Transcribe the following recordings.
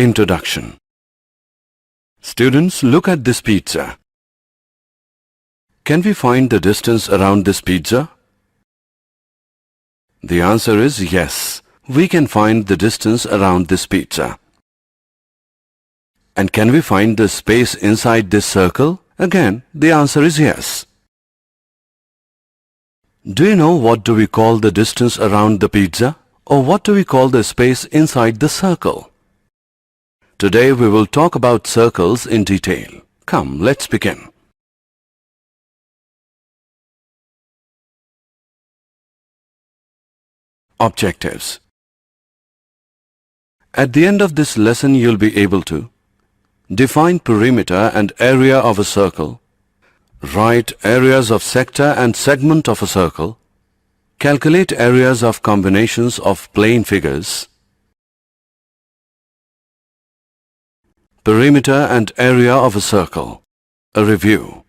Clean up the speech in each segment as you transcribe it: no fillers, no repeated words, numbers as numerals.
Introduction. Students, look at this pizza. Can we find the distance around this pizza? The answer is yes. We can find the distance around this pizza. And can we find the space inside this circle? Again, the answer is yes. Do you know what do we call the distance around the pizza? Or what do we call the space inside the circle? Today we will talk about circles in detail. Come, let's begin. Objectives. At the end of this lesson you'll be able to define perimeter and area of a circle, write areas of sector and segment of a circle, calculate areas of combinations of plane figures, perimeter and area of a circle. A review.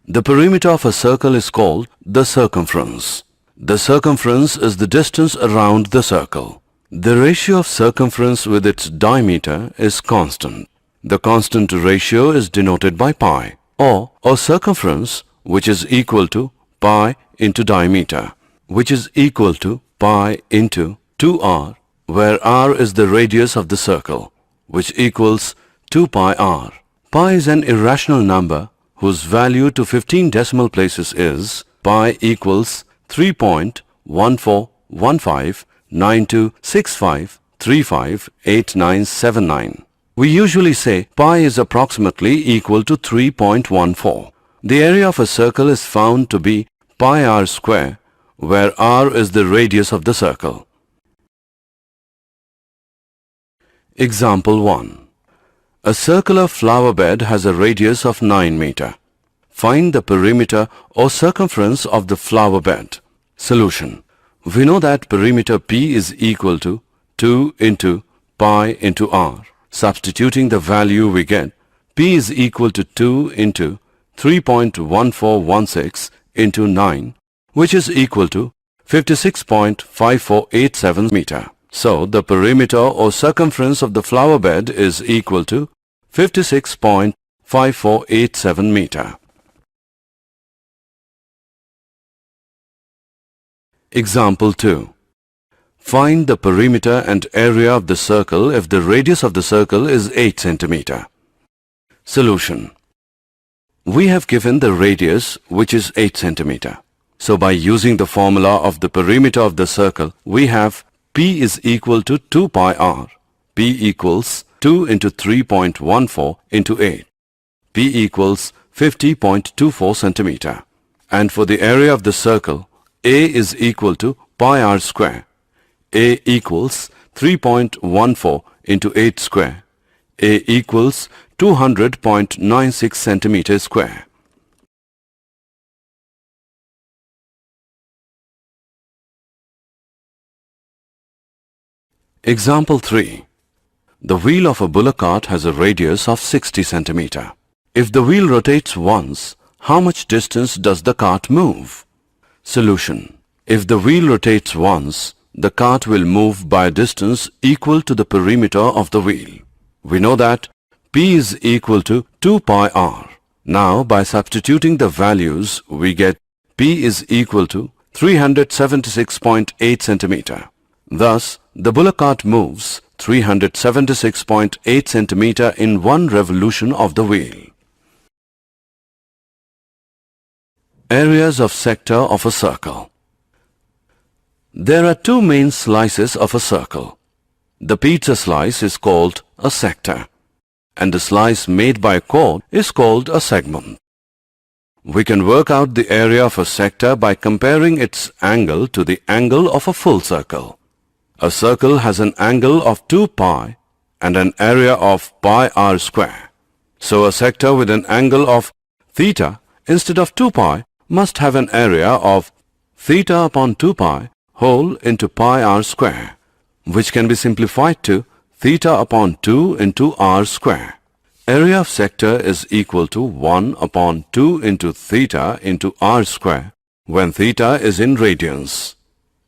The perimeter of a circle is called the circumference. The circumference is the distance around the circle. The ratio of circumference with its diameter is constant. The constant ratio is denoted by pi, or circumference, which is equal to pi into diameter, which is equal to pi into 2r, where r is the radius of the circle, which equals 2 pi r. Pi is an irrational number whose value to 15 decimal places is pi equals 3.14159265358979. We usually say pi is approximately equal to 3.14. The area of a circle is found to be pi r square, where r is the radius of the circle. Example 1. A circular flower bed has a radius of 9 meter. Find the perimeter or circumference of the flower bed. Solution. We know that perimeter P is equal to 2 into pi into r. Substituting the value we get, P is equal to 2 into 3.1416 into 9, which is equal to 56.5487 meter. So, the perimeter or circumference of the flower bed is equal to 56.5487 meter. Example 2. Find the perimeter and area of the circle if the radius of the circle is 8 centimeter. Solution. We have given the radius, which is 8 centimeter. So by using the formula of the perimeter of the circle, we have P is equal to 2 pi r. P equals 2 into 3.14 into 8. P equals 50.24 centimeter. And for the area of the circle, A is equal to pi r square. A equals 3.14 into 8 square. A equals 200.96 centimeters square. Example 3. The wheel of a bullock cart has a radius of 60 centimeter. If the wheel rotates once, how much distance does the cart move? Solution. If the wheel rotates once, the cart will move by a distance equal to the perimeter of the wheel. We know that P is equal to 2 pi r. Now, by substituting the values, we get P is equal to 376.8 centimeter. Thus, the bullock cart moves 376.8 centimeter in one revolution of the wheel. Areas of sector of a circle. There are two main slices of a circle. The pizza slice is called a sector, and the slice made by a chord is called a segment. We can work out the area of a sector by comparing its angle to the angle of a full circle. A circle has an angle of 2 pi and an area of pi r square. So a sector with an angle of theta instead of 2 pi must have an area of theta upon 2 pi whole into pi r square, which can be simplified to theta upon 2 into r square. Area of sector is equal to 1 upon 2 into theta into r square when theta is in radians.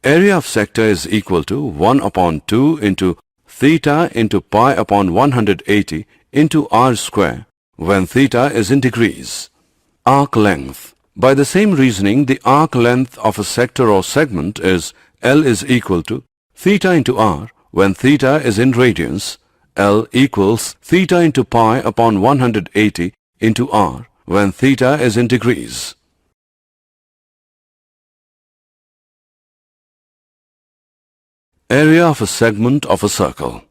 Area of sector is equal to 1 upon 2 into theta into pi upon 180 into r square when theta is in degrees. Arc length. By the same reasoning, the arc length of a sector or segment is L is equal to theta into r when theta is in radians. L equals theta into pi upon 180 into r when theta is in degrees. Area of a segment of a circle.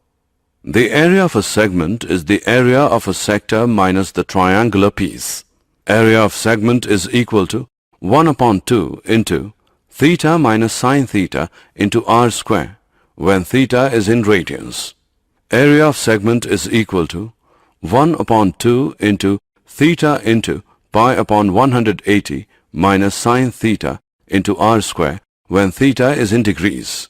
The area of a segment is the area of a sector minus the triangular piece. Area of segment is equal to 1 upon 2 into theta minus sine theta into r square when theta is in radians. Area of segment is equal to 1 upon 2 into theta into pi upon 180 minus sine theta into r square when theta is in degrees.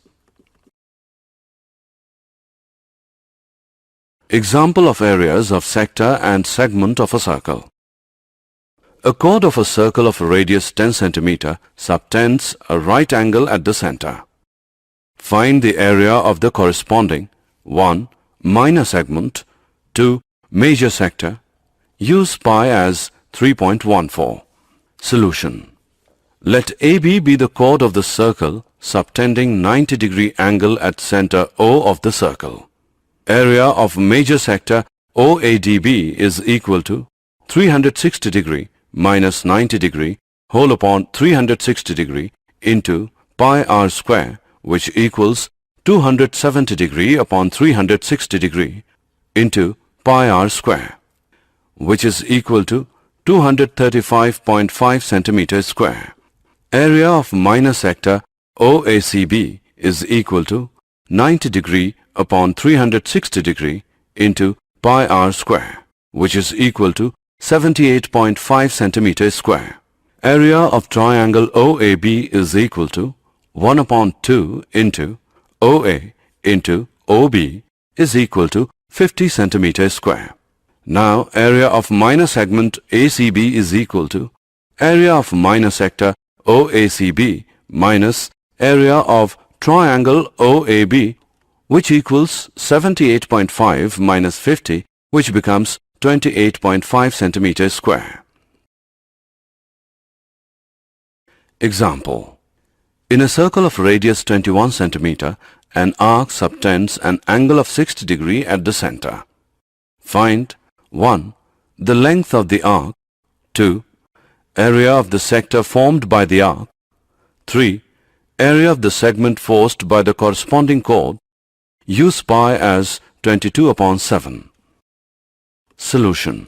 Example of areas of sector and segment of a circle. A chord of a circle of a radius 10 cm subtends a right angle at the center. Find the area of the corresponding 1. Minor segment, 2. Major sector. Use pi as 3.14. Solution. Let AB be the chord of the circle subtending 90-degree angle at center O of the circle. Area of major sector OADB is equal to 360 degree minus 90 degree whole upon 360 degree into pi r square, which equals 270 degree upon 360 degree into pi r square, which is equal to 235.5 centimeters square. Area of minor sector OACB is equal to 90 degree upon 360 degree into pi r square, which is equal to 78.5 centimeters square. Area of triangle OAB is equal to 1 upon 2 into OA into OB is equal to 50 centimeters square. Now area of minor segment ACB is equal to area of minor sector OACB minus area of triangle OAB, which equals 78.5 minus 50, which becomes 28.5 centimeters square. Example. In a circle of radius 21 centimeter, an arc subtends an angle of 60 degree at the center. Find 1. The length of the arc. 2. Area of the sector formed by the arc. 3. Area of the segment forced by the corresponding chord. Use pi as 22 upon 7. Solution.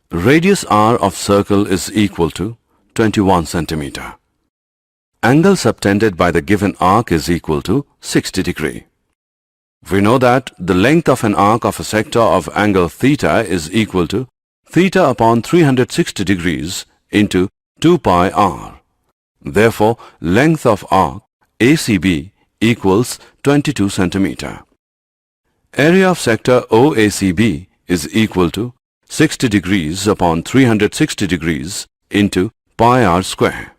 Radius r of circle is equal to 21 centimeter. Angle subtended by the given arc is equal to 60 degree. We know that the length of an arc of a sector of angle theta is equal to theta upon 360 degrees into 2 pi r. Therefore, length of arc ACB equals 22 centimeter. Area of sector OACB is equal to 60 degrees upon 360 degrees into pi r square.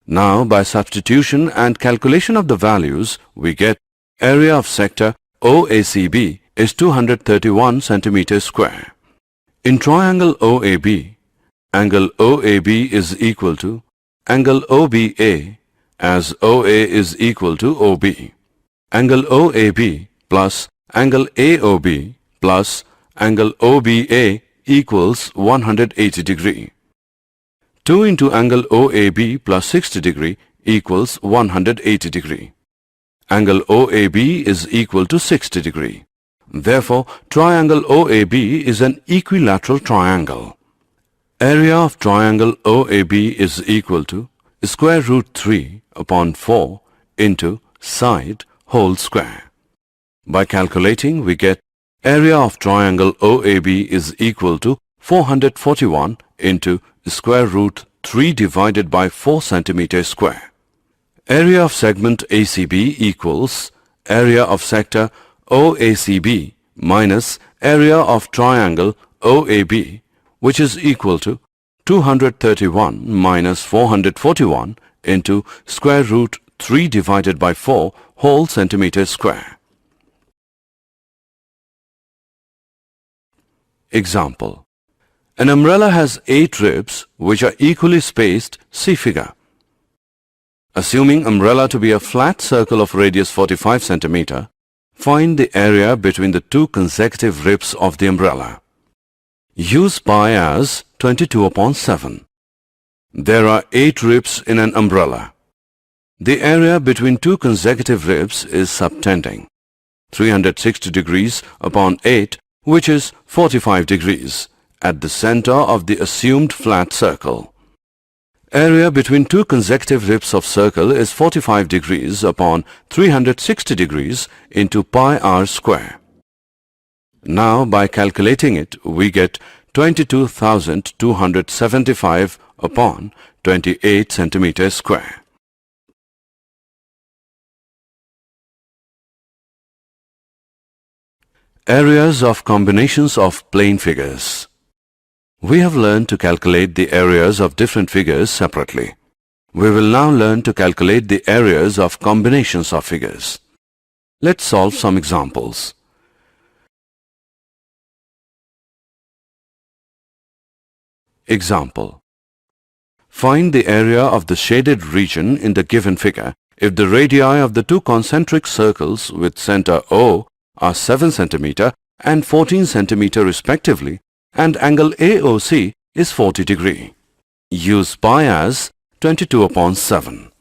Now, by substitution and calculation of the values, we get area of sector OACB is 231 centimeters square. In triangle OAB, angle OAB is equal to angle OBA, as OA is equal to OB. Angle OAB plus angle AOB plus angle OBA equals 180 degree. 2 into angle OAB plus 60 degree equals 180 degree. Angle OAB is equal to 60 degree. Therefore, triangle OAB is an equilateral triangle. Area of triangle OAB is equal to square root 3 upon 4 into side whole square. By calculating, we get area of triangle OAB is equal to 441 into square root 3 divided by 4 centimeters square. Area of segment ACB equals area of sector OACB minus area of triangle OAB, which is equal to 231 minus 441 into square root 3 divided by 4 whole centimeters square. Example. An umbrella has 8 ribs which are equally spaced, see figure. Assuming umbrella to be a flat circle of radius 45 cm, find the area between the two consecutive ribs of the umbrella. Use pi as 22/7. There are 8 ribs in an umbrella. The area between two consecutive ribs is subtending. 360 degrees upon 8, which is 45 degrees, at the center of the assumed flat circle. Area between two consecutive ribs of circle is 45 degrees upon 360 degrees into pi r square. Now by calculating it, we get 22,275 upon 28 centimeters square. Areas of combinations of plane figures. We have learned to calculate the areas of different figures separately. We will now learn to calculate the areas of combinations of figures. Let's solve some examples. Example. Find the area of the shaded region in the given figure if the radii of the two concentric circles with center O are 7 cm and 14 cm respectively, and angle AOC is 40 degree. Use pi as 22/7.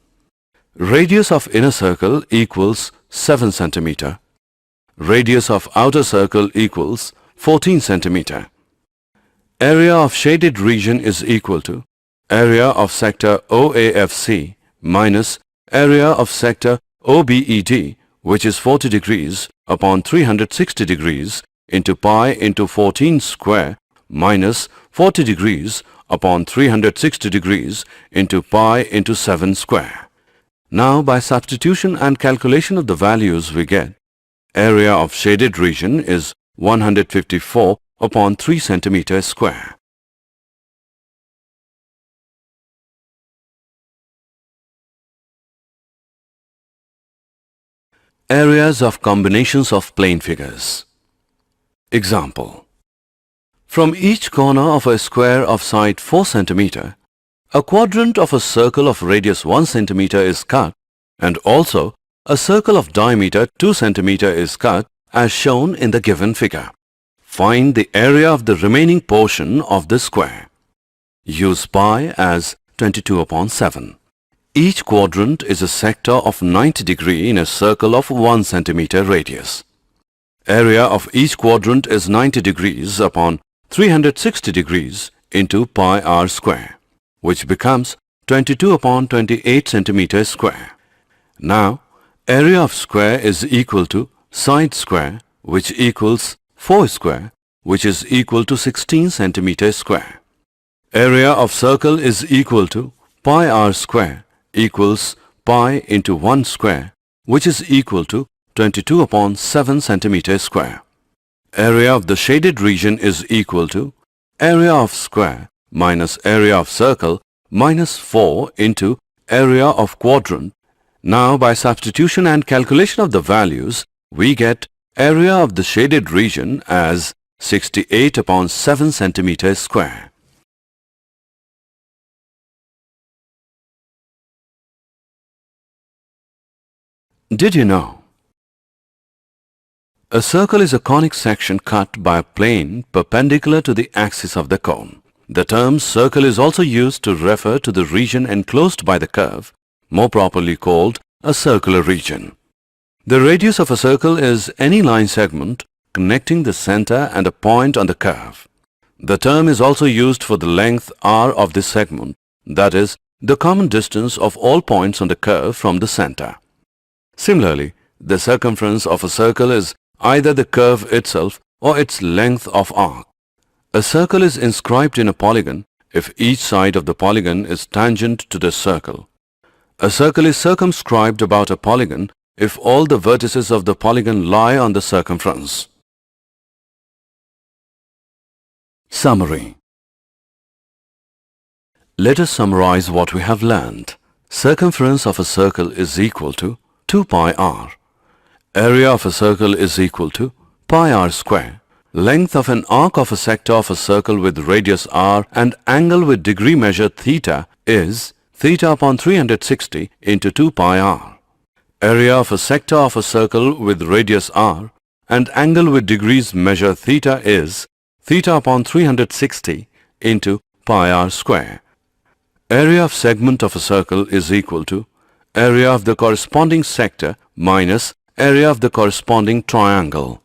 Radius of inner circle equals 7 cm. Radius of outer circle equals 14 cm. Area of shaded region is equal to area of sector OAFC minus area of sector OBED, which is 40 degrees upon 360 degrees into pi into 14 square minus 40 degrees upon 360 degrees into pi into 7 square. Now by substitution and calculation of the values we get area of shaded region is 154 upon 3 centimeters square. Areas of combinations of plane figures. Example. From each corner of a square of side 4 cm, a quadrant of a circle of radius 1 cm is cut, and also a circle of diameter 2 cm is cut as shown in the given figure. Find the area of the remaining portion of the square. Use pi as 22/7. Each quadrant is a sector of 90 degree in a circle of 1 cm radius. Area of each quadrant is 90 degrees upon 360 degrees into pi r square, which becomes 22/28 centimeters square. Now, area of square is equal to side square, which equals 4 square, which is equal to 16 centimeters square. Area of circle is equal to pi r square equals pi into 1 square, which is equal to 22/7 centimeters square. Area of the shaded region is equal to area of square minus area of circle minus 4 into area of quadrant. Now by substitution and calculation of the values, we get area of the shaded region as 68/7 centimeters square. Did you know? A circle is a conic section cut by a plane perpendicular to the axis of the cone. The term circle is also used to refer to the region enclosed by the curve, more properly called a circular region. The radius of a circle is any line segment connecting the center and a point on the curve. The term is also used for the length r of this segment, that is, the common distance of all points on the curve from the center. Similarly, the circumference of a circle is either the curve itself or its length of arc. A circle is inscribed in a polygon if each side of the polygon is tangent to the circle. A circle is circumscribed about a polygon if all the vertices of the polygon lie on the circumference. Summary. Let us summarize what we have learned. Circumference of a circle is equal to 2 pi r. Area of a circle is equal to pi r square, Length of an arc of a sector of a circle with radius r and angle with degree measure theta is theta upon 360 into 2 pi r. Area of a sector of a circle with radius r and angle with degrees measure theta is theta upon 360 into pi r square. Area of segment of a circle is equal to area of the corresponding sector minus area of the corresponding triangle.